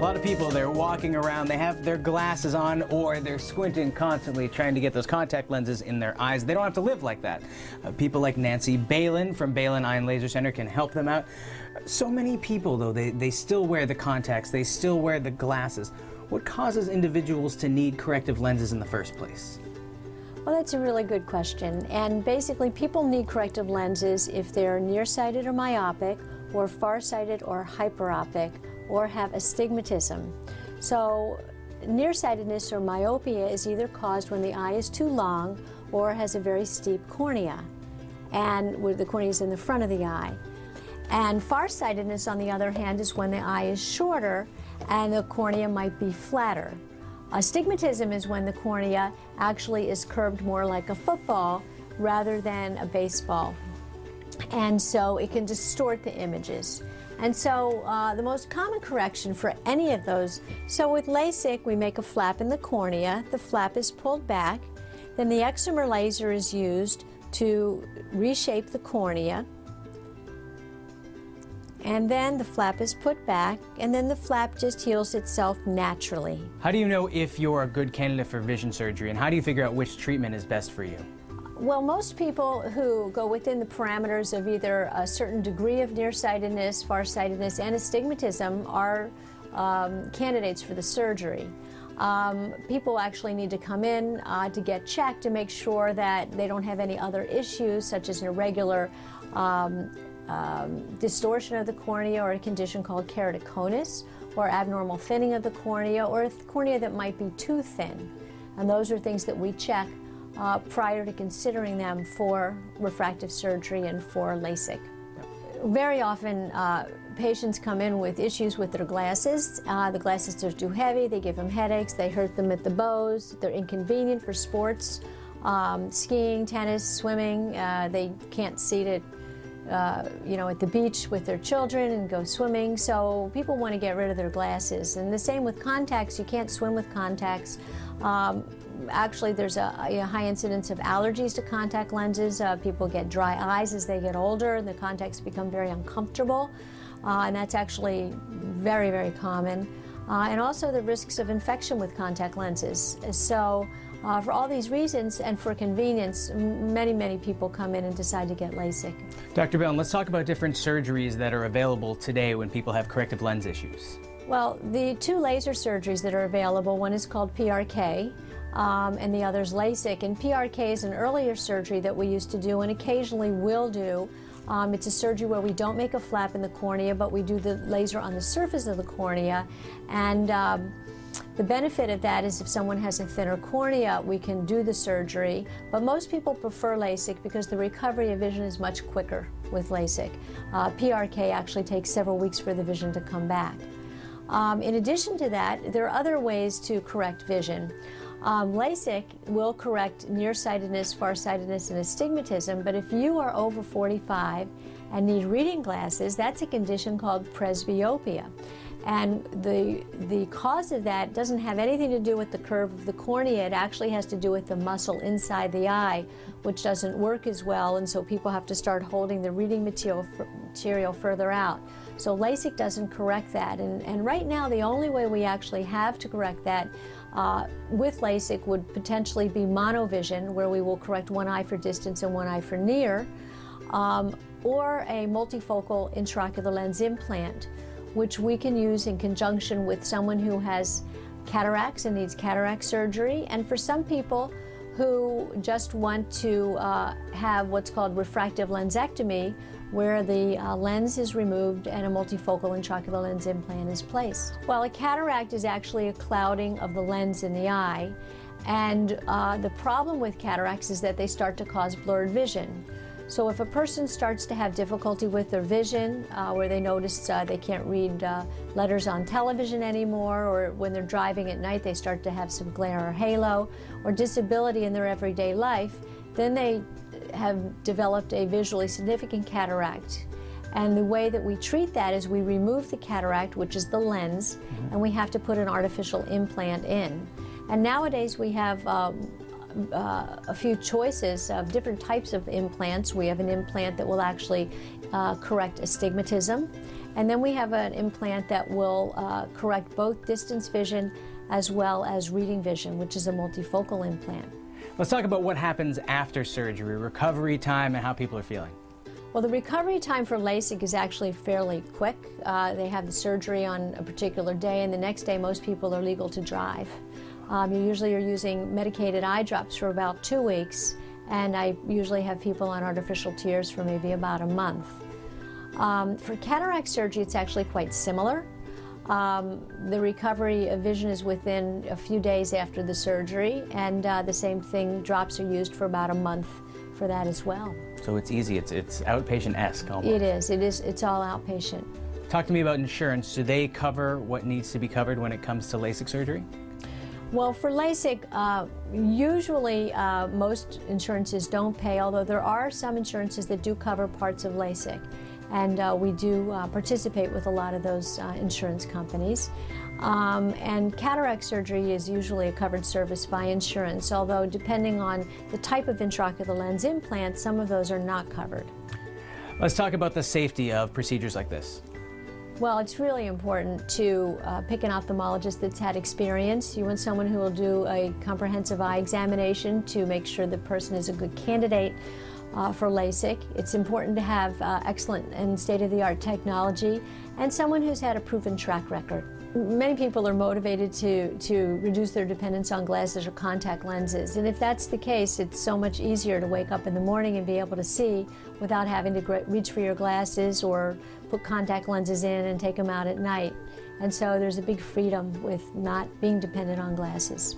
lot of people, they're walking around, they have their glasses on, or they're squinting constantly trying to get those contact lenses in their eyes. They don't have to live like that. People like Nancy Balin from Balin Eye and Laser Center can help them out. So many people, though, they still wear the contacts, they still wear the glasses. What causes individuals to need corrective lenses in the first place? Well, that's a really good question. And basically, people need corrective lenses if they're nearsighted or myopic, or farsighted or hyperopic, or have astigmatism. So nearsightedness or myopia is either caused when the eye is too long or has a very steep cornea, and where the cornea is in the front of the eye. And farsightedness, on the other hand, is when the eye is shorter and the cornea might be flatter. Astigmatism is when the cornea actually is curved more like a football rather than a baseball. And so it can distort the images. And so the most common correction for any of those, so with LASIK we make a flap in the cornea, the flap is pulled back, then the excimer laser is used to reshape the cornea, and then the flap is put back, and then the flap just heals itself naturally. How do you know if you're a good candidate for vision surgery, and how do you figure out which treatment is best for you? Well, most people who go within the parameters of either a certain degree of nearsightedness, farsightedness, and astigmatism are candidates for the surgery. People actually need to come in to get checked to make sure that they don't have any other issues, such as an irregular distortion of the cornea, or a condition called keratoconus, or abnormal thinning of the cornea, or a cornea that might be too thin. And those are things that we check prior to considering them for refractive surgery and for LASIK. Very often patients come in with issues with their glasses. The glasses are too heavy, they give them headaches, they hurt them at the bows, they're inconvenient for sports, skiing, tennis, swimming. They can't see to at the beach with their children and go swimming, so people want to get rid of their glasses. And the same with contacts. You can't swim with contacts. Actually, there's a high incidence of allergies to contact lenses. People get dry eyes as they get older, and the contacts become very uncomfortable, and that's actually very, very common. And also the risks of infection with contact lenses. So for all these reasons and for convenience, many people come in and decide to get LASIK. Dr. Balin, let's talk about different surgeries that are available today when people have corrective lens issues. Well, the two laser surgeries that are available, one is called PRK, and the other is LASIK. And PRK is an earlier surgery that we used to do and occasionally will do. It's a surgery where we don't make a flap in the cornea, but we do the laser on the surface of the cornea. And the benefit of that is if someone has a thinner cornea, we can do the surgery. But most people prefer LASIK because the recovery of vision is much quicker with LASIK. PRK actually takes several weeks for the vision to come back. In addition to that, there are other ways to correct vision. LASIK will correct nearsightedness, farsightedness, and astigmatism, but if you are over 45 and need reading glasses, that's a condition called presbyopia. And the cause of that doesn't have anything to do with the curve of the cornea. It actually has to do with the muscle inside the eye, which doesn't work as well, and so people have to start holding the reading material further out. So LASIK doesn't correct that, and right now the only way we actually have to correct that with LASIK would potentially be monovision, where we will correct one eye for distance and one eye for near, or a multifocal intraocular lens implant, which we can use in conjunction with someone who has cataracts and needs cataract surgery, and for some people who just want to have what's called refractive lensectomy, where the lens is removed and a multifocal intraocular lens implant is placed. Well, a cataract is actually a clouding of the lens in the eye, and the problem with cataracts is that they start to cause blurred vision. So if a person starts to have difficulty with their vision, where they notice they can't read letters on television anymore, or when they're driving at night they start to have some glare or halo, or disability in their everyday life, then they have developed a visually significant cataract. And the way that we treat that is we remove the cataract, which is the lens, and we have to put an artificial implant in. And nowadays we have a few choices of different types of implants. We have an implant that will actually correct astigmatism, And then we have an implant that will correct both distance vision as well as reading vision, which is a multifocal implant. Let's talk about what happens after surgery, recovery time, and how people are feeling. Well, the recovery time for LASIK is actually fairly quick. They have the surgery on a particular day, and the next day most people are legal to drive. You usually are using medicated eye drops for about 2 weeks, and I usually have people on artificial tears for maybe about a month. For cataract surgery, it's actually quite similar. The recovery of vision is within a few days after the surgery, and the same thing, drops are used for about a month for that as well. So it's easy, it's outpatient-esque almost. It is, it's all outpatient. Talk to me about insurance. Do they cover what needs to be covered when it comes to LASIK surgery? Well, for LASIK, usually most insurances don't pay, although there are some insurances that do cover parts of LASIK. And we do participate with a lot of those insurance companies. And cataract surgery is usually a covered service by insurance, although depending on the type of intraocular lens implant, some of those are not covered. Let's talk about the safety of procedures like this. Well, it's really important to pick an ophthalmologist that's had experience. You want someone who will do a comprehensive eye examination to make sure the person is a good candidate for LASIK. It's important to have excellent and state-of-the-art technology and someone who's had a proven track record. Many people are motivated to reduce their dependence on glasses or contact lenses, and if that's the case, it's so much easier to wake up in the morning and be able to see without having to reach for your glasses or put contact lenses in and take them out at night. And so there's a big freedom with not being dependent on glasses.